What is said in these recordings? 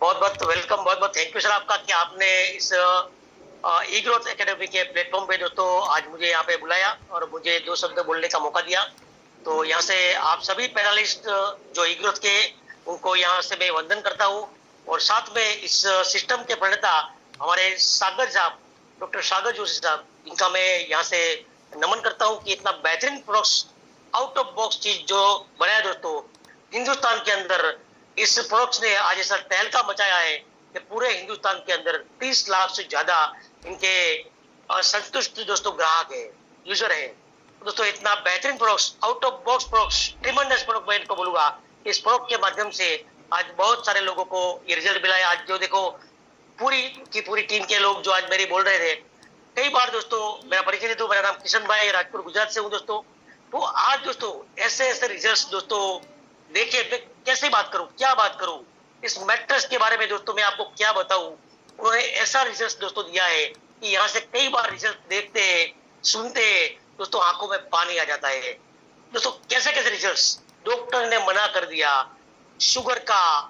बहुत बहुत वेलकम, बहुत बहुत थैंक यू सर आपका कि आपने इस ई ग्रोथ एकेडमी के प्लेटफॉर्म पे दोस्तों आज मुझे यहाँ पे बुलाया और मुझे दो शब्द बोलने का मौका दिया। तो यहाँ से आप सभी पैनलिस्ट जो ई ग्रोथ के, उनको यहाँ से मैं वंदन करता हूँ। और साथ में इस सिस्टम के प्रणेता हमारे सागर साहब, डॉक्टर सागर जोशी साहब, इनका मैं यहाँ से नमन करता हूँ कि इतना बेहतरीन प्रोडक्ट्स, आउट ऑफ बॉक्स चीज जो बनाया दोस्तों हिंदुस्तान के अंदर। इस प्रोडक्ट्स ने आज ऐसा तहलका मचाया है कि पूरे हिंदुस्तान के अंदर 30 लाख से ज्यादा इनके संतुष्ट दोस्तों ग्राहक है, यूजर है। दोस्तों इतना बेहतरीन products, out of box products, tremendous product मैं इनको बोलूंगा। इस प्रोडक्ट के माध्यम से आज बहुत सारे लोगों को ये रिजल्ट मिला है। आज जो देखो पूरी की पूरी टीम के लोग जो आज मेरी बोल रहे थे, कई बार दोस्तों मेरा परिचय दे दूं, मेरा नाम किशन भाई, राजपुर गुजरात से हूँ दोस्तों। तो आज दोस्तों ऐसे ऐसे रिजल्ट्स दोस्तों देखिए, मैं कैसे बात करूं, क्या बात करूं इस मैट्रेस के बारे में दोस्तों, मैं आपको क्या बताऊं। उन्होंने ऐसा रिजल्ट दोस्तों दिया है कि यहाँ से कई बार रिजल्ट देखते हैं, सुनते हैं दोस्तों, आंखों में पानी आ जाता है। दोस्तों कैसे कैसे रिजल्ट्स, डॉक्टर ने मना कर दिया शुगर का,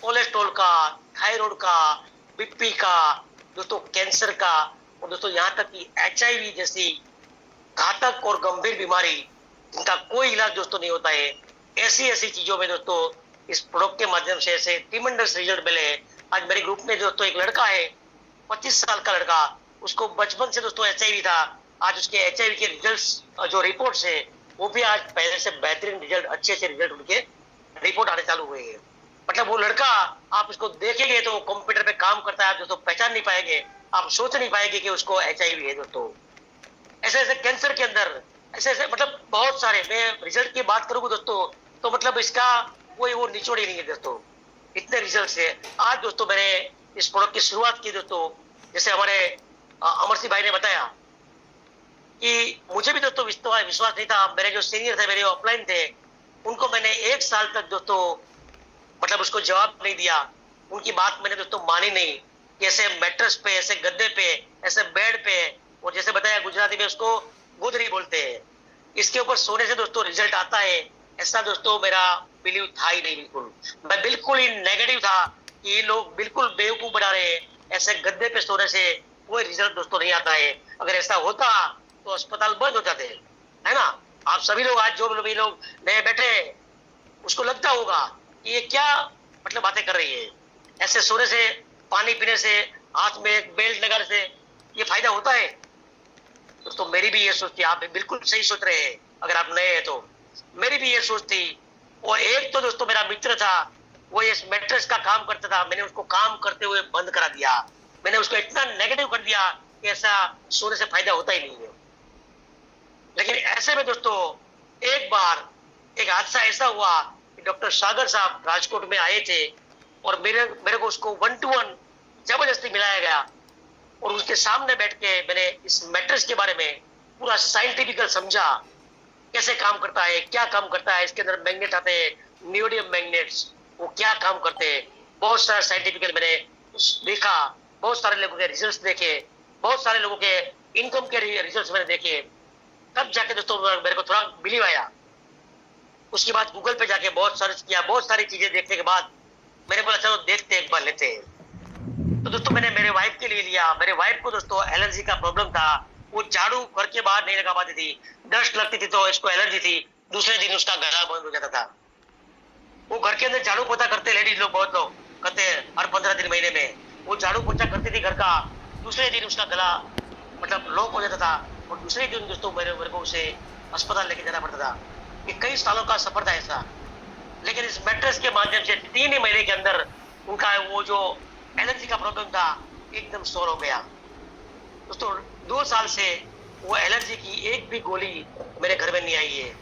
कोलेस्ट्रॉल का, थायराइड का, बीपी का, दोस्तों कैंसर का, और दोस्तों यहाँ तक कि HIV जैसी घातक और गंभीर बीमारी जिनका कोई इलाज दोस्तों नहीं होता है, ऐसी ऐसी चीजों में दोस्तों इस प्रोडक्ट के माध्यम से ऐसे ट्रिमेंडस रिजल्ट मिले हैं। आज मेरे ग्रुप में दोस्तों एक लड़का है, 25 साल का लड़का, उसको बचपन से दोस्तों HIV था। आज उसके HIV के रिजल्ट्स जो रिपोर्ट्स है, वो भी आज पहले से बेहतरीन रिजल्ट, अच्छे अच्छे रिजल्ट उनके रिपोर्ट आने चालू हुए हैं। मतलब वो लड़का, आप उसको देखेंगे तो कंप्यूटर पे काम करता है, आप दोस्तों पहचान नहीं पाएंगे, आप सोच नहीं पाएंगे कि उसको HIV है दोस्तों। ऐसे ऐसे कैंसर के अंदर ऐसे ऐसे मतलब बहुत सारे, मैं रिजल्ट की बात करूंगा दोस्तों तो मतलब इसका कोई वो निचोड़ ही नहीं है दोस्तों, इतने रिजल्ट है। आज दोस्तों मैंने इस प्रोडक्ट की शुरुआत की दोस्तों, जैसे हमारे अमर सिंह भाई ने बताया कि मुझे भी दोस्तों विश्वास नहीं था। मेरे जो सीनियर थे, मेरे ऑफलाइन थे, उनको मैंने 1 साल तक दोस्तों मतलब उसको जवाब नहीं दिया, उनकी बात मैंने दोस्तों मानी नहीं कि ऐसे मैट्रेस पे, ऐसे गद्दे पे, ऐसे बेड पे, और जैसे बताया गुजराती में उसको गोदरी बोलते हैं, इसके ऊपर सोने से दोस्तों रिजल्ट आता है, ऐसा दोस्तों मेरा बिलीव था ही नहीं। बिल्कुल मैं बिल्कुल ही नेगेटिव था कि ये लोग बिल्कुल बेवकूफ बना रहे हैं, ऐसे गद्दे पे सोने से कोई रिजल्ट दोस्तों नहीं आता है। अगर ऐसा होता तो अस्पताल बंद हो जाते, है ना। आप सभी लोग आज जो भी लोग नए बैठे, उसको लगता होगा कि ये क्या मतलब बातें कर रही है, ऐसे सोने से, पानी पीने से, हाथ में एक बेल्ट लगाने से ये फायदा होता है दोस्तों। मेरी भी ये सोच थी, आप बिल्कुल सही सोच रहे हैं, अगर आप नए हैं तो मेरी भी ये सोच थी। और एक तो दोस्तों मेरा मित्र था, वो इस मैट्रेस का काम करता था, मैंने उसको काम करते हुए बंद करा दिया, मैंने उसको इतना नेगेटिव कर दिया कि ऐसा सोने से फायदा होता ही नहीं है। लेकिन ऐसे में दोस्तों एक बार एक हादसा ऐसा हुआ कि डॉक्टर सागर साहब राजकोट में आए थे और मेरे को उसको 1 to 1 जबरदस्ती मिलाया गया, और उसके सामने बैठ के मैंने इस मैट्रेस के बारे में पूरा साइंटिफिकल समझा, कैसे काम करता है, क्या काम करता है, इसके अंदर मैग्नेट आते हैं, नियोडियम मैग्नेट्स, वो क्या काम करते हैं, बहुत सारा साइंटिफिकल मैंने देखा, बहुत सारे लोगों के रिजल्ट्स देखे, बहुत सारे लोगों के इनकम के रिजल्ट्स मैंने देखे। तब जाके दोस्तों मेरे को थोड़ा बिलीव आया। उसके बाद गूगल पे जाके बहुत सर्च किया, बहुत सारी चीजें देखने के बाद मैंने बोला चलो देखते एक बार लेते हैं। तो दोस्तों मैंने मेरे वाइफ के लिए लिया। मेरे वाइफ को दोस्तों एलर्जी का प्रॉब्लम था, वो झाड़ू घर के बाहर नहीं लगा पाती थी, डस्ट लगती थी तो इसको एलर्जी थी, दूसरे दिन उसका गला बंद हो जाता था। वो घर के अंदर झाड़ू पोछा करते, लेडीज लोग बहुत लोग करते हैं हर 15 दिन महीने में, वो झाड़ू पोछा करती थी घर का, दूसरे दिन उसका गला मतलब लॉक हो जाता था, और दूसरे दिन दोस्तों मेरे को उसे अस्पताल लेके जाना पड़ता था। ये कई सालों का सफर था ऐसा। लेकिन इस मैट्रेस के माध्यम से 3 ही महीने के अंदर उनका वो जो एलर्जी का प्रॉब्लम था एकदम सॉल्व हो गया दोस्तों। 2 साल से वो एलर्जी की एक भी गोली मेरे घर में नहीं आई है।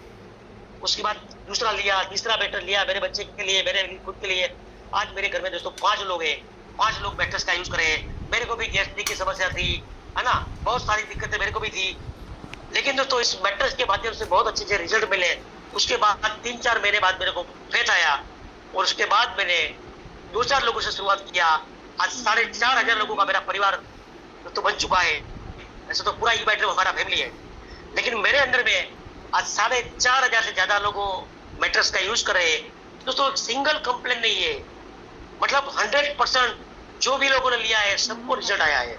उसके बाद दूसरा लिया, तीसरा मैट्रेस लिया मेरे बच्चे के लिए, मेरे खुद के लिए। आज मेरे घर में दोस्तों 5 लोग हैं, 5 लोग मैट्रेस का यूज कर रहे हैं। मेरे को भी गैस्ट्रिक की समस्या थी, है ना, बहुत सारी दिक्कतें मेरे को भी थी। लेकिन दोस्तों इस मैट्रेस के माध्यम से बहुत अच्छे रिजल्ट मिले। उसके बाद 3-4 महीने बाद मेरे को फेथ आया, और उसके बाद मैंने 2-4 लोगों से शुरुआत किया। आज 4,500 लोगों का मेरा परिवार तो बन चुका है। ऐसे तो पूरा ई-बाइट हमारा फैमिली है, लेकिन मेरे अंडर में आज 4,500 से ज्यादा लोगों मैट्रेस का यूज कर रहे हैं दोस्तों। सिंगल कंप्लेन नहीं है, मतलब 100% जो भी लोगों ने लिया है सबको रिजल्ट आया है।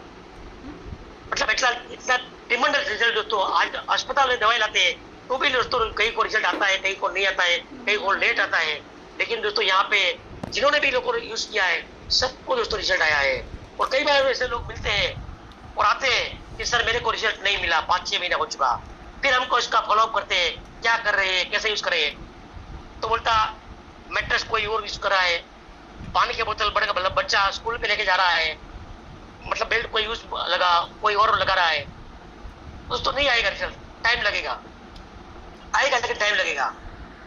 मतलब इतना इतना ट्रिमेंडस रिजल्ट दोस्तों। आज अस्पताल में दवाई लाते हैं तो भी दोस्तों कहीं को रिजल्ट आता है, कहीं को नहीं आता है, कहीं को लेट आता है, लेकिन दोस्तों यहाँ पे जिन्होंने भी लोगों ने यूज किया है सबको दोस्तों रिजल्ट आया है। और कई बार ऐसे लोग मिलते हैं और आते हैं कि सर मेरे को रिजल्ट नहीं मिला, 5-6 महीना हो चुका। फिर हमको इसका फॉलोअप करते हैं, क्या कर रहे हैं, कैसे यूज कर रहे हैं। तो बोलता मैट्रेस कोई और यूज कर रहा है, पानी की बोतल बड़े मतलब बच्चा स्कूल पे लेके जा रहा है, मतलब बेल्ट कोई यूज लगा, कोई और लगा रहा है। दोस्तों नहीं आएगा रिजल्ट, टाइम लगेगा, आएगा लेकिन टाइम लगेगा।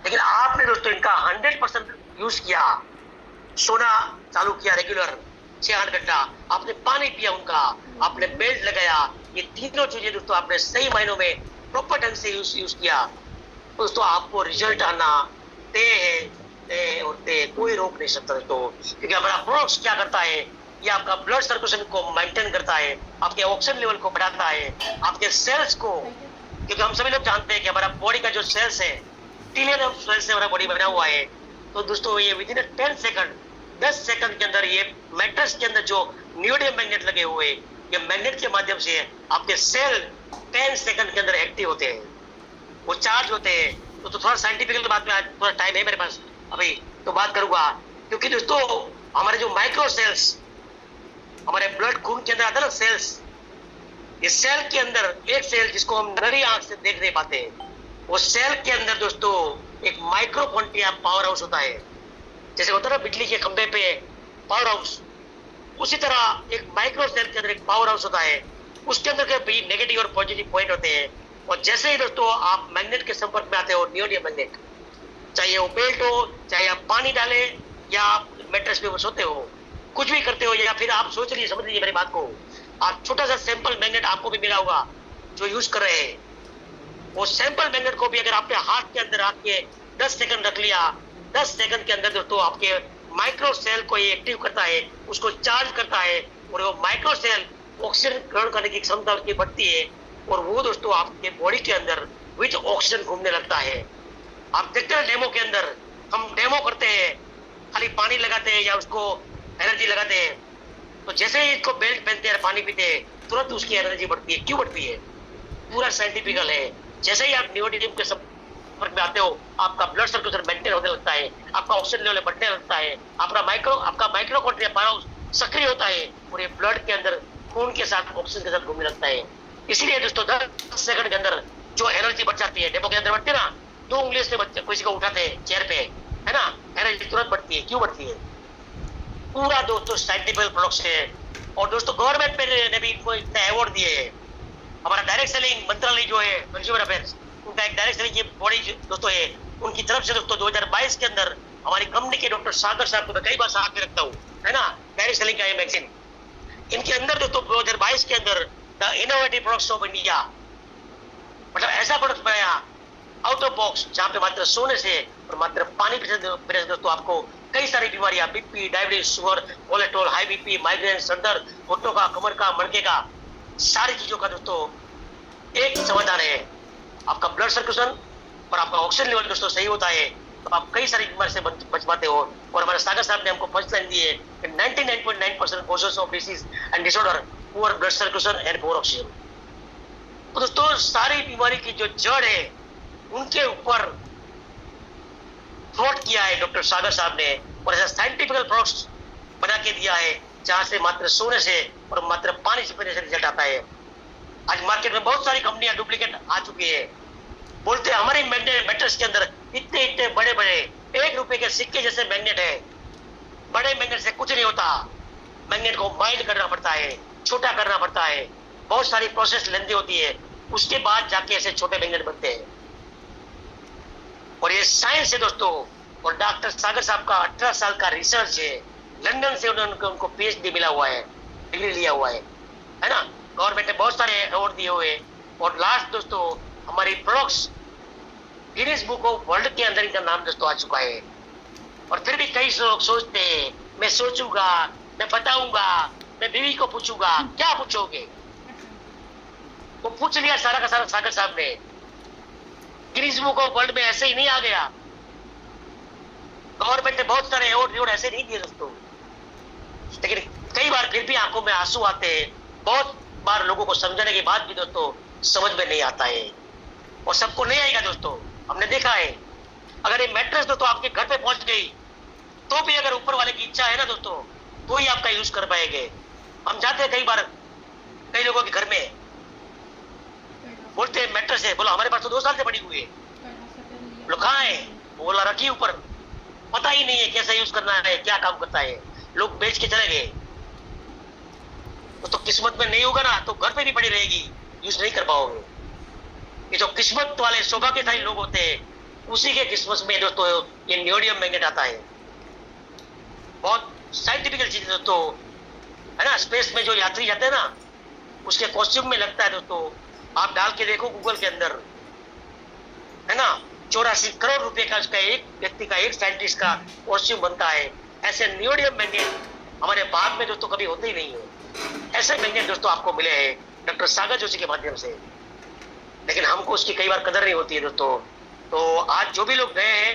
लेकिन आपने दोस्तों इनका 100% यूज किया, सोना चालू किया रेगुलर 6-8 घंटा, आपने पानी पिया उनका, आपने बेल्ट लगाया, ये तीनों चीजें दोस्तों आपने सही मायनों में प्रॉपर ढंग से यूज किया, दोस्तों आपको रिजल्ट आना तय और तय, कोई रोक नहीं सकता दोस्तों। क्योंकि हमारा प्रोडक्ट क्या करता है, ये आपका ब्लड सर्कुलेशन को मेंटेन करता है, आपके ऑक्सीजन लेवल को बढ़ाता है, आपके सेल्स को, क्योंकि हम सभी लोग जानते हैं कि हमारा बॉडी का जो सेल्स है, ट्रिलियन ऑफ सेल्स से हमारा बॉडी बना हुआ है। तो दोस्तों ये विदिन 10 सेकंड, 10 सेकंड के अंदर ये मैट्रेस के अंदर जो नियोडियम मैग्नेट लगे हुए, ये मैग्नेट के माध्यम से आपके सेल 10 सेकंड के अंदर एक्टिव होते हैं, वो चार्ज होते हैं। तो थोड़ा साइंटिफिकल बात में आज थोड़ा टाइम है मेरे पास अभी तो बात करूंगा। क्योंकि दोस्तों हमारे जो माइक्रो सेल्स, हमारे ब्लड खून के अंदर आता है ना सेल्स, इस सेल के अंदर एक सेल जिसको हम नरी आंख से देख नहीं पाते, वो सेल के अंदर दोस्तों एक माइक्रो क्वांटिटी पावर हाउस होता है। जैसे होता है ना बिजली के खंभे पे पावर हाउस, उसी तरह एक माइक्रो सेल के अंदर एक पावर हाउस होता है, उसके अंदर के भी नेगेटिव और पॉजिटिव पॉइंट होते हैं। और जैसे ही दोस्तों आप मैग्नेट के संपर्क में आते हो, नियोडियम मैग्नेट, चाहे वो बेल्ट हो, चाहे आप पानी डाले या आप मैट्रेस पे सोते हो, कुछ भी करते हो, या फिर आप सोच लीजिए, समझ लीजिए मेरी बात को, आप छोटा सा सैंपल मैग्नेट आपको भी मिला होगा जो यूज कर रहे हैं, वो सैंपल मैग्नेट को भी अगर आपने हाथ के अंदर रख के 10 सेकंड रख लिया, 10 सेकंड के अंदर दोस्तों आपके माइक्रो सेल को ये एक्टिव करता है, उसको चार्ज करता है, और वो माइक्रो सेल ऑक्सीजन ग्रहण करने की क्षमता उसकी बढ़ती है, और वो दोस्तों आपके बॉडी के अंदर विद ऑक्सीजन घूमने लगता है। आप देखते हैं डेमो के अंदर, हम डेमो करते हैं, खाली पानी लगाते हैं या उसको एनर्जी लगाते हैं, तो जैसे ही इसको बेल्ट पहनते हैं, पानी पीते हैं, तुरंत उसकी एनर्जी बढ़ती है। क्यों बढ़ती है? पूरा साइंटिफिकल है। जैसे ही आप नियोडियम के संपर्क में आते हो, आपका ब्लड सर्कुलेशन मेंटेन होने लगता है, आपका ऑक्सीजन लेवल बढ़ने लगता है, आपका माइक्रो क्वांटिटी पावर हाउस सक्रिय होता है, और ये ब्लड के अंदर खून के साथ ऑक्सीजन के साथ घूमने लगता है। इसीलिए दोस्तों 10 सेकंड के अंदर जो एनर्जी बढ़ जाती है, डेमो के अंदर बढ़ती है ना, 2 उंगली से किसी को उठाते हैं चेयर पे, है ना, एनर्जी तुरंत बढ़ती है। क्यों बढ़ती है? पूरा दोस्तों साइंटिफिक प्रोडक्ट्स है। और दोस्तों गवर्नमेंट ने भी इनको इतना अवार्ड दिए है। हमारा डायरेक्ट सेलिंग मंत्रालय जो है कंज्यूमर अफेयर्स, उनका एक डायरेक्ट सेलिंग की बॉडी दोस्तों है, उनकी तरफ से दोस्तों 2022 के अंदर हमारी कंपनी के डॉक्टर सागर साहब को मैं कई बार साथ में रखता हूँ, है ना, डायरेक्ट सेलिंग का ये मैगजीन, इनके अंदर दोस्तों 2022 के अंदर the innovative products of India, मतलब ऐसा प्रोडक्ट बनाया आउट ऑफ बॉक्स, जहाँ पे मात्र सोने से और मात्र पानी पीने से दोस्तों आपको कई सारी बीमारियां, BP, diabetes, sugar, cholesterol, high BP, migraine, sir दर्द, घुटनों का, कमर का, मणके का, सारी चीजों का दोस्तों एक समाधान है। आपका ब्लड सर्कुलेशन और आपका ऑक्सीजन लेवल दोस्तों सही होता है, तो आप कई सारी बीमारी से बच पाते हो। और हमारे सागर साहब ने हमको फर्स्ट लाइन दी है कि 99.9% causes of disease and disorder poor blood circulation and poor oxygen. तो दोस्तों सारी बीमारी की जो जड़ है, उनके ऊपर थॉट किया है डॉक्टर सागर साहब ने, और ऐसा साइंटिफिकल प्रोडक्ट्स बना के दिया है, जहां से मात्र सोने से और मात्र पानी से पीने से रिजल्ट आता है। आज मार्केट में बहुत सारी कंपनियां डुप्लीकेट आ चुकी है, बोलते हैं हमारे मैट्रेस के अंदर इतने इतने बड़े बड़े 1 रुपए के सिक्के जैसे मैग्नेट है। बड़े मैग्नेट से कुछ नहीं होता, मैग्नेट को माइल्ड करना पड़ता है, छोटा करना पड़ता है, बहुत सारी प्रोसेस लेंदी होती है, उसके बाद जाके ऐसे छोटे मैग्नेट बनते हैं। और ये साइंस है दोस्तों, और डॉक्टर सागर साहब का 18 साल का रिसर्च है, लंदन से उनको PhD मिला हुआ है, डिग्री लिया हुआ है ना। गवर्नमेंट ने बहुत सारे अवार्ड दिए हुए, और लास्ट दोस्तों हमारी products Guinness book of world के अंदर इनका नाम दोस्तों आ चुका है। और फिर भी कई लोग सोचते हैं मैं सोचूंगा, मैं बताऊंगा, मैं बीवी को पूछूंगा। क्या पूछोगे? वो पूछ लिया सारा का सारा सागर साहब ने, गिनीज बुक ऑफ वर्ल्ड में ऐसे ही नहीं आ गया। गवर्नमेंट ने बहुत सारे अवार्ड ऐसे नहीं दिए दोस्तों, लेकिन कई बार फिर भी आंखों में आंसू आते हैं। बहुत बार लोगों को समझाने के बाद भी दोस्तों समझ में नहीं आता है, और सबको नहीं आएगा दोस्तों। हमने देखा है, अगर ये मैट्रेस दोस्तों आपके घर पे पहुंच गई तो भी अगर ऊपर वाले की इच्छा है ना दोस्तों, तो ही आपका यूज कर पाएंगे। हम जाते हैं कई बार कई लोगों के घर में, बोलते हैं मैट्रेस है, बोला हमारे पास तो 2 साल से पड़ी हुई है। बोलो कहाँ है? बोला रखी ऊपर, पता ही नहीं है कैसे यूज करना है, क्या काम करता है, लोग बेच के चले गए। तो किस्मत में नहीं होगा ना तो घर पे भी पड़ी रहेगी, यूज नहीं कर पाओगे। ये जो किस्मत वाले सौभाग्यशाली लोग होते हैं, उसी के किस्मत में दोस्तों ये नियोडियम मैग्नेट आता है। बहुत साइंटिफिकल चीज दोस्तों, है ना। स्पेस में जो यात्री जाते हैं ना, उसके कॉस्ट्यूम में लगता है दोस्तों, आप डाल के देखो गूगल के अंदर, है ना। 84 करोड़ रुपए का उसका एक व्यक्ति का, एक साइंटिस्ट का कॉस्ट्यूम बनता है। ऐसे नियोडियम मैग्नेट हमारे भारत में दोस्तों कभी होते ही नहीं है। ऐसे मैग्नेट दोस्तों आपको मिले हैं डॉक्टर सागर जोशी के माध्यम से, लेकिन हमको उसकी कई बार कदर नहीं होती है दोस्तों। तो आज जो भी लोग गए हैं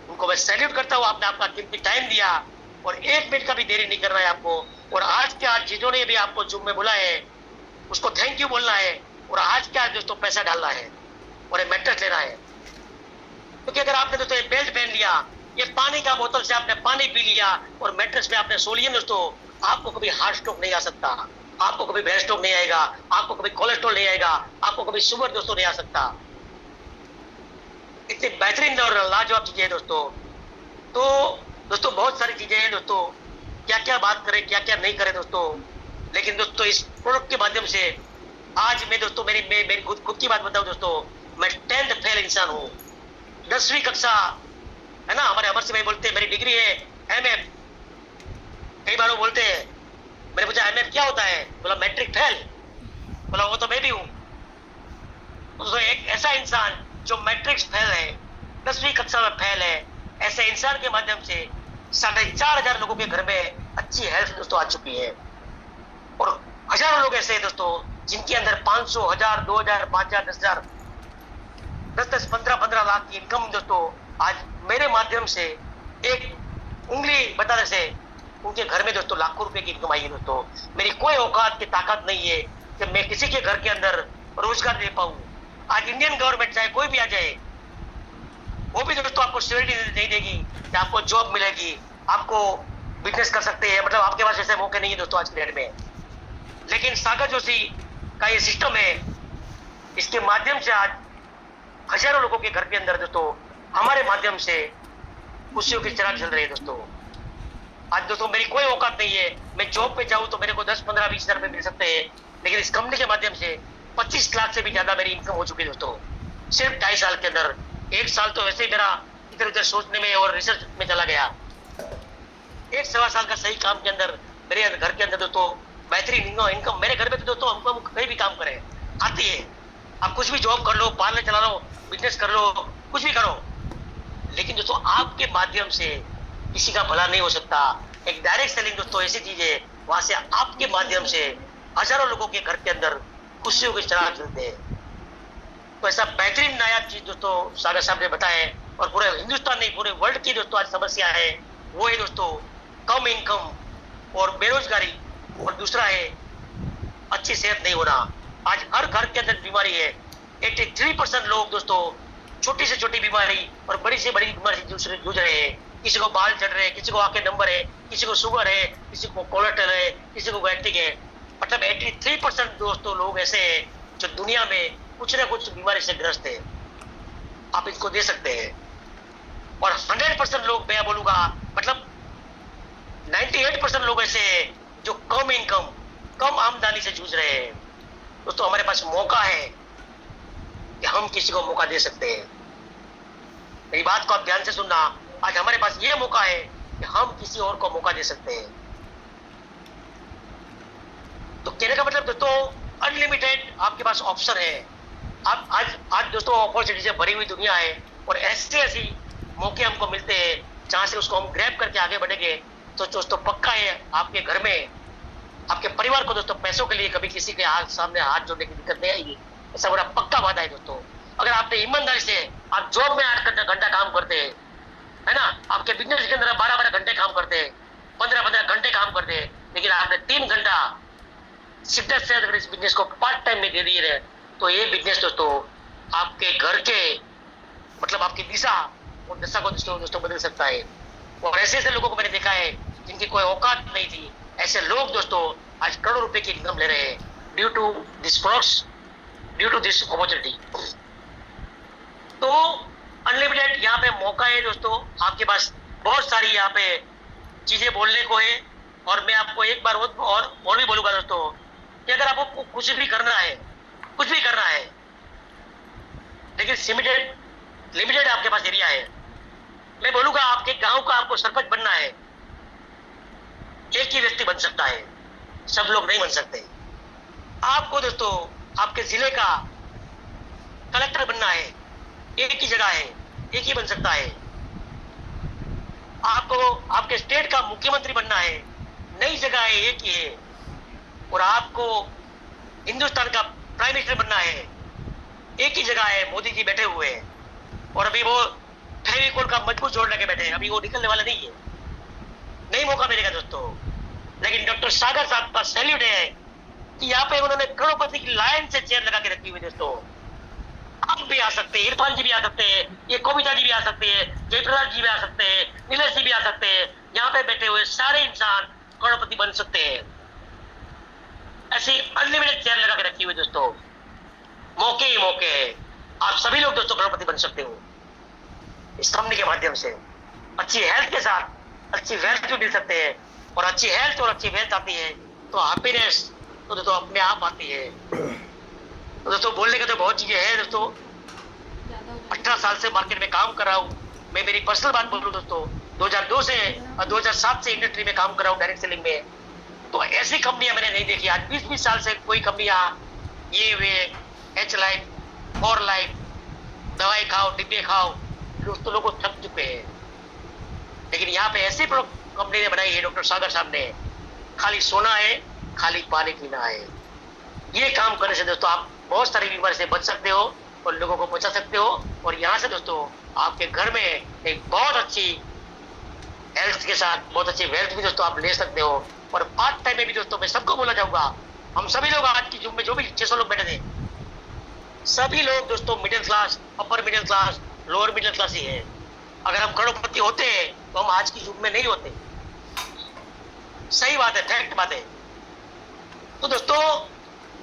उनको मैं सैल्यूट करता हूँ, आपने आपका कीमती टाइम दिया और 1 मिनट का भी देरी नहीं करना है आपको। और आज के आज जिन्होंने भी आपको जूम में बुलाया है उसको थैंक यू बोलना है, और आज के आज दोस्तों पैसा डालना है और मैट्रेस लेना है। क्योंकि अगर आपने दोस्तों बेल्ट पहन लिया, ये पानी का बोतल से आपने पानी पी लिया और मैट्रेस पे आपने सो लिया दोस्तों, आपको कभी हार्ट स्ट्रोक नहीं आ सकता, आपको कभी ब्रेन स्ट्रोक नहीं आएगा, आपको कभी कोलेस्ट्रॉल नहीं आएगा, आपको कभी शुगर दोस्तों नहीं आ सकता। इतनी बेहतरीन और लाजवाब चीजें हैं दोस्तों। तो दोस्तों बहुत सारी चीजें हैं दोस्तों, क्या क्या बात करें क्या क्या नहीं करें दोस्तों। लेकिन दोस्तों इस प्रोडक्ट के माध्यम से आज मैं दोस्तों मेरी खुद की बात बताऊं दोस्तों, मैं 10th फेल इंसान हूँ। 10वीं कक्षा, है ना। हमारे अमर सिंह भाई बोलते हैं मेरी डिग्री है एमएफ। कई बार वो बोलते हैं, मैंने पूछा एमएफ क्या होता है, बोला मैट्रिक फेल। बोला वो तो मैं भी हूँ। तो एक ऐसा इंसान जो मैट्रिक्स फेल है, 10वीं कक्षा में फेल है, ऐसे इंसान के माध्यम से 4,500 लोगों के घर में अच्छी हेल्थ दोस्तों आ चुकी है। और हजारों लोग ऐसे हैं दोस्तों जिनके अंदर 500, 1000, 2000, 5000, 10,000, 10-10, 15-15 लाख की इनकम दोस्तों आज मेरे माध्यम से एक उंगली बताने से उनके घर में दोस्तों लाखों रुपए की इनकम आई है दोस्तों। मेरी कोई औकात की ताकत नहीं है कि मैं किसी के घर के अंदर रोजगार दे पाऊं। आज इंडियन गवर्नमेंट चाहे कोई भी आ जाए, वो भी दोस्तों आपको सिक्योरिटी नहीं देगी कि आपको जॉब मिलेगी, आपको बिजनेस कर सकते हैं, मतलब आपके पास ऐसे मौके नहीं है दोस्तों आज की डेट में। लेकिन सागर जोशी का ये सिस्टम है, इसके माध्यम से आज हजारों लोगों के घर के अंदर दोस्तों हमारे माध्यम से खुशियों की चिराग जल रही है दोस्तों। आज दोस्तों मेरी कोई औकात नहीं है, मैं जॉब पे जाऊं तो मेरे को 10, 15, 20 हजार रुपए मिल सकते हैं, लेकिन इस कंपनी के माध्यम से 25 लाख से भी ज्यादा मेरी इनकम हो चुकी है दोस्तों सिर्फ 2.5 साल के अंदर। 1 साल तो वैसे ही मेरा इधर उधर सोचने में और रिसर्च में चला गया। 1-1.25 साल का सही काम के अंदर मेरे घर के अंदर दोस्तों बेहतरीन इनकम। मेरे घर में तो दोस्तों हमको कहीं भी काम करें आती है। आप कुछ भी जॉब कर लो, पार्लर चला लो, बिजनेस कर लो, कुछ भी करो, लेकिन दोस्तों आपके माध्यम से किसी का भला नहीं हो सकता। एक डायरेक्ट सेलिंग दोस्तों ऐसी चीज है, वहां से आपके माध्यम से हजारों लोगों के घर के अंदर खुशियों के चिराग जलते हैं। तो ऐसा बेहतरीन नायाब चीज दोस्तों सागर साहब ने बताया, और पूरे हिंदुस्तान नहीं पूरे वर्ल्ड की दोस्तों आज समस्या है, वो है दोस्तों कम इनकम और बेरोजगारी, और दूसरा है अच्छी सेहत नहीं होना। आज हर घर के अंदर बीमारी है। 83% लोग दोस्तों छोटी से छोटी बीमारी और बड़ी से बड़ी बीमारी से जूझ रहे हैं। किसी को बाल चढ़ रहे हैं, किसी को आंखें नंबर है, किसी को शुगर है, किसी को कोलेस्ट्रॉल है, किसी को गैस्ट्रिक है। मतलब 83% दोस्तों लोग ऐसे हैं जो दुनिया में कुछ ना कुछ बीमारी से ग्रस्त है। आप इनको दे सकते हैं। और 100% लोग मैं बोलूंगा, मतलब 98% लोग ऐसे हैं जो कम इनकम, कम आमदनी से जूझ रहे हैं। दोस्तों हमारे पास मौका है कि हम किसी को मौका दे सकते हैं। मेरी बात को आप ध्यान से सुनना, आज हमारे पास ये मौका है कि हम किसी और को मौका दे सकते हैं। तो कहने का मतलब दोस्तों अनलिमिटेड आपके पास ऑप्शन है। आप आज दोस्तों अपॉर्चुनिटी से भरी हुई दुनिया है, और ऐसी मौके हमको मिलते हैं जहां से उसको हम ग्रैब करके आगे बढ़ेंगे। तो दोस्तों पक्का है आपके घर में, आपके परिवार को दोस्तों पैसों के लिए कभी किसी के सामने हाथ जोड़ने की दिक्कत नहीं आएगी। ऐसा बड़ा पक्का वादा है दोस्तों। अगर आपने ईमानदारी से, आप जॉब में 8 घंटा काम करते हैं, है ना, आपके बिजनेस के अंदर 12-12 घंटे काम करते हैं, 15-15 घंटे काम करते हैं, लेकिन आपने 3 घंटा शिद्दत से अगर इस बिजनेस को पार्ट टाइम में दे दिए रहे, तो ये बिजनेस दोस्तों आपके घर के मतलब आपकी दिशा और दशा को दोस्तों बदल सकता है। और ऐसे ऐसे लोगों को मैंने देखा है जिनकी कोई औकात नहीं थी, ऐसे लोग दोस्तों आज करोड़ों रुपए की इनकम ले रहे हैं due to this products, due to this opportunity. तो अनलिमिटेड यहाँ पे मौका है दोस्तों, आपके पास बहुत सारी यहाँ पे चीजें बोलने को है। और मैं आपको एक बार और भी बोलूंगा दोस्तों कि अगर आपको कुछ भी करना है, लेकिन लिमिटेड आपके पास एरिया है, मैं बोलूंगा आपके गांव का आपको सरपंच बनना है, एक ही व्यक्ति बन सकता है, सब लोग नहीं बन सकते। आपको दोस्तों आपके जिले का कलेक्टर बनना है, एक ही जगह है, एक ही बन सकता है। आपको आपके स्टेट का मुख्यमंत्री बनना है, नई जगह है, एक ही है। और आपको हिंदुस्तान का प्राइम मिनिस्टर बनना है, एक ही जगह है, मोदी जी बैठे हुए हैं। और अभी वो फेविकोल का मजबूत जोड़ लगे बैठे हैं, अभी वो निकलने वाला नहीं है, नहीं मौका मिलेगा दोस्तों। लेकिन डॉक्टर सागर साहब का सैल्यूट है कि यहाँ पे उन्होंने करोड़पति की लाइन से चेयर लगा के रखी हुई दोस्तों। आप भी आ सकते हैं, इरफान जी भी आ सकते हैं, ये कविता जी भी आ सकते हैं, जयप्रकाश जी भी आ सकते हैं, नीलेश जी भी आ सकते हैं। यहाँ पे बैठे हुए सारे इंसान करोड़पति बन सकते हैं। ऐसी अनलिमिटेड चेयर लगा के रखी हुई दोस्तों, मौके ही मौके हैं। आप सभी लोग दोस्तों करोड़पति बन सकते हो इस कंपनी के माध्यम से। अच्छी हेल्थ के साथ अच्छी वेल्थ भी मिल सकते हैं, और अच्छी हेल्थ और अच्छी वेल्थ आती है तो हैप्पीनेस तो दोस्तों अपने आप आती है। तो दोस्तों बोलने का तो बहुत चीजें हैं दोस्तों। 18 साल से मार्केट में काम कर रहा हूँ, मैं मेरी पर्सनल बात बोल रहा हूँ दोस्तों। 2002 से और 2007 से इंडस्ट्री में काम कर रहा हूँ डायरेक्ट सेलिंग में। तो ऐसी कंपनियां मैंने नहीं देखी। आज 20-20 साल से कोई कंपनियां ये वे एच लाइफ, फॉर लाइफ, दवाई खाओ डिब्बे खाओ, दोस्तों लोगों को थक चुके हैं। लेकिन यहाँ पे ऐसी कंपनी ने बनाई है डॉक्टर सागर साहब ने, खाली सोना है, खाली पानी पीना है। ये काम करने से दोस्तों आप बहुत सारी बीमारी से बच सकते हो और लोगों को बचा सकते हो। और यहाँ से दोस्तों आपके घर में एक बहुत अच्छी हेल्थ के साथ बहुत अच्छी वेल्थ भी दोस्तों आप ले सकते हो। और पार्ट टाइम में भी दोस्तों मैं सबको बोलना चाहूंगा, हम सभी लोग आज की युग में जो भी 600 लोग बैठे थे, सभी लोग दोस्तों middle class, upper middle class, lower middle class ही है। अगर हम करोड़पति होते हैं तो हम आज की युग में नहीं होते। सही बात है, फैक्ट बात है। तो दोस्तों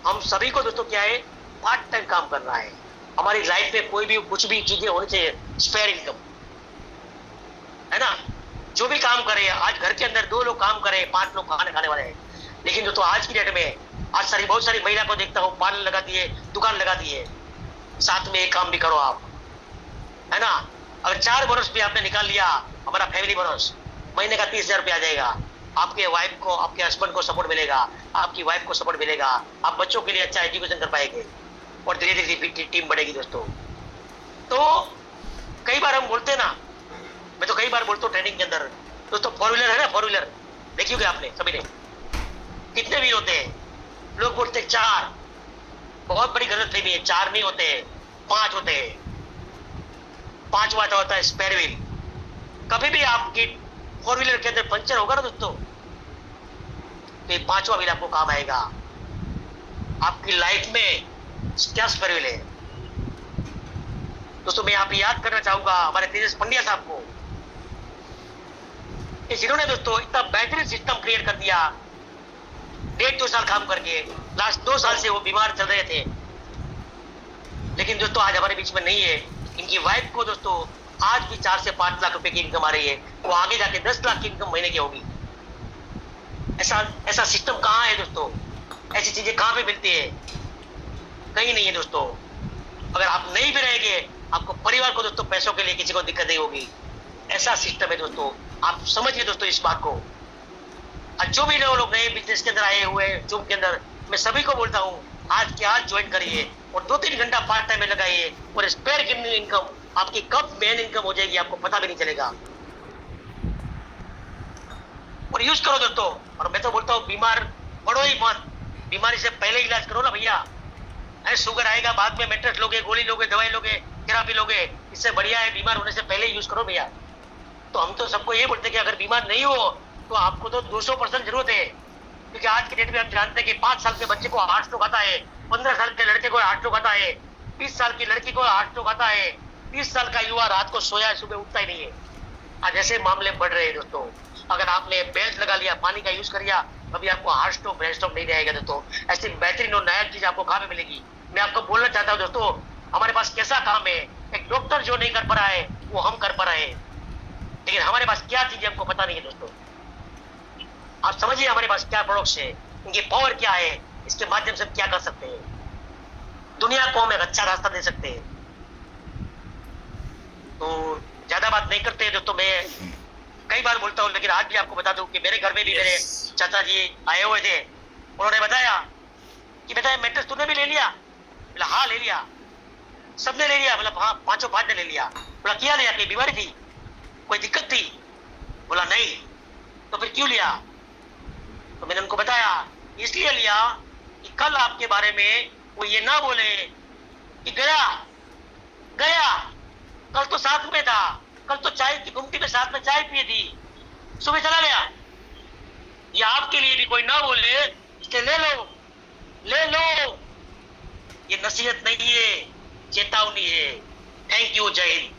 हम सभी को दोस्तों क्या है, पार्ट टाइम काम करना है। हमारी लाइफ में कोई भी कुछ भी चीजें होनी चाहिए, स्पेयर इनकम है ना। जो भी काम करे, आज घर के अंदर 2 लोग काम करे, 5 लोग खाने खाने वाले हैं। लेकिन दोस्तों आज की डेट में आज बहुत सारी महिला को देखता हूँ, पार्लर लगाती है, दुकान लगाती है, साथ में एक काम भी करो आप, है ना। अगर 4 बोनस भी आपने निकाल लिया, हमारा फैमिली बोनस महीने का 30,000 रुपया आ जाएगा। आपके वाइफ को, आपके हस्बैंड को सपोर्ट मिलेगा, आपकी वाइफ को सपोर्ट मिलेगा, आप बच्चों के लिए अच्छा एजुकेशन कर पाएंगे और धीरे धीरे टीम बढ़ेगी दोस्तों। तो कई बार हम बोलते हैं ना, मैं तो कई बार बोलता हूँ ट्रेनिंग के अंदर दोस्तों, 4 व्हीलर है ना, 4 व्हीलर देखी होगी आपने सभी ने, कितने व्हील होते हैं। लोग बोलते 4, बहुत बड़ी गलत फहमी है। 4 नहीं होते, 5 होते हैं। 5वां होता है स्पेयर व्हील। कभी भी आपकी 4 व्हीलर के अंदर पंचर होगा ना दोस्तों, तो ये 5वां व्हील आपको काम आएगा। आपकी लाइफ में क्या स्पेयर व्हील है दोस्तों। मैं यहाँ पे याद करना चाहूंगा हमारे तेजस पंड्या साहब को, जिन्होंने दोस्तों इतना बेहतरीन सिस्टम क्रिएट कर दिया। 1.5-2 साल काम करके लास्ट 2 साल से वो बीमार चल रहे थे, लेकिन दोस्तों आज हमारे बीच में नहीं है। इनकी वाइफ को दोस्तों आज भी 4 से 5 लाख रुपए की इनकम आ रही है, वो आगे जाके 10 लाख की इनकम महीने की होगी। ऐसा सिस्टम कहाँ है दोस्तों, ऐसी चीजें कहाँ पे मिलती है, कहीं नहीं है दोस्तों। अगर आप नहीं भी रहेंगे, आपको परिवार को दोस्तों पैसों के लिए किसी को दिक्कत नहीं होगी। ऐसा सिस्टम है दोस्तों, आप समझिए दोस्तों इस बात को। और जो भी लोग नए बिजनेस के अंदर आए हुए जूम के अंदर, मैं सभी को बोलता हूँ आज के आज ज्वाइन करिए और 2-3 घंटा पार्ट टाइम में लगाइए, और स्पेयर इनकम आपकी कब मेन इनकम हो जाएगी आपको पता भी नहीं चलेगा। और यूज करो दोस्तों। और मैं तो बोलता हूँ बीमार पड़ो ही मत, बीमारी से पहले इलाज करो ना भैया। शुगर आएगा बाद में, मेट्रेस लोगे, गोली लोगे, दवाई लोगे, थेरापी लोगे, इससे बढ़िया है बीमार होने से पहले यूज करो भैया। तो हम तो सबको ये बोलते हैं कि अगर बीमार नहीं हो तो आपको तो 200% जरूरत है, क्योंकि आज के डेट में हम जानते हैं कि 5 साल के बच्चे को हार्ट स्ट्रोक आता है, 15 साल के लड़के को हार्ट स्ट्रोक आता है, 20 साल की लड़की को हार्ट स्ट्रोक आता है, 30 साल का युवा रात को सोया है, सुबह उठता ही नहीं है। आज ऐसे मामले बढ़ रहे हैं दोस्तों। अगर आपने बेल्ट लगा लिया, पानी का यूज कर लिया, अभी आपको हार्ट स्ट्रोक ब्रेन स्ट्रोक नहीं रहेगा दोस्तों। ऐसी बेहतरीन और नया चीज आपको कहाँ पे मिलेगी। मैं आपको बोलना चाहता हूँ दोस्तों, हमारे पास कैसा काम है, एक डॉक्टर जो नहीं कर पा रहा है वो हम कर पा रहे हैं, लेकिन हमारे पास क्या चीज है हमको पता नहीं है दोस्तों। आप समझिए हमारे पास क्या प्रोडक्ट्स है, इनकी पावर क्या है, इसके माध्यम से हम क्या कर सकते हैं, दुनिया को हम एक अच्छा रास्ता दे सकते हैं। तो ज्यादा बात नहीं करते दोस्तों, मैं कई बार बोलता हूँ, लेकिन आज भी आपको बता दूं कि मेरे घर में भी मेरे चाचा जी आए हुए थे। उन्होंने बताया कि बेटा मेट्रेस तूने भी ले लिया? बोला हाँ ले लिया। सबने ले लिया? बोला हाँ, 5 ने ले लिया। बोला क्या लिया, कोई बीमारी थी, कोई दिक्कत थी? बोला नहीं। तो फिर क्यों लिया? तो मैंने उनको बताया इसलिए लिया कि कल आपके बारे में वो ये ना बोले कि गया गया, कल तो साथ में था, कल तो चाय की गुमटी में साथ में चाय पिए थी, सुबह चला गया। ये आपके लिए भी कोई ना बोले, इसलिए ले लो ले लो। ये नसीहत नहीं है, चेतावनी है। थैंक यू, जय हिंद।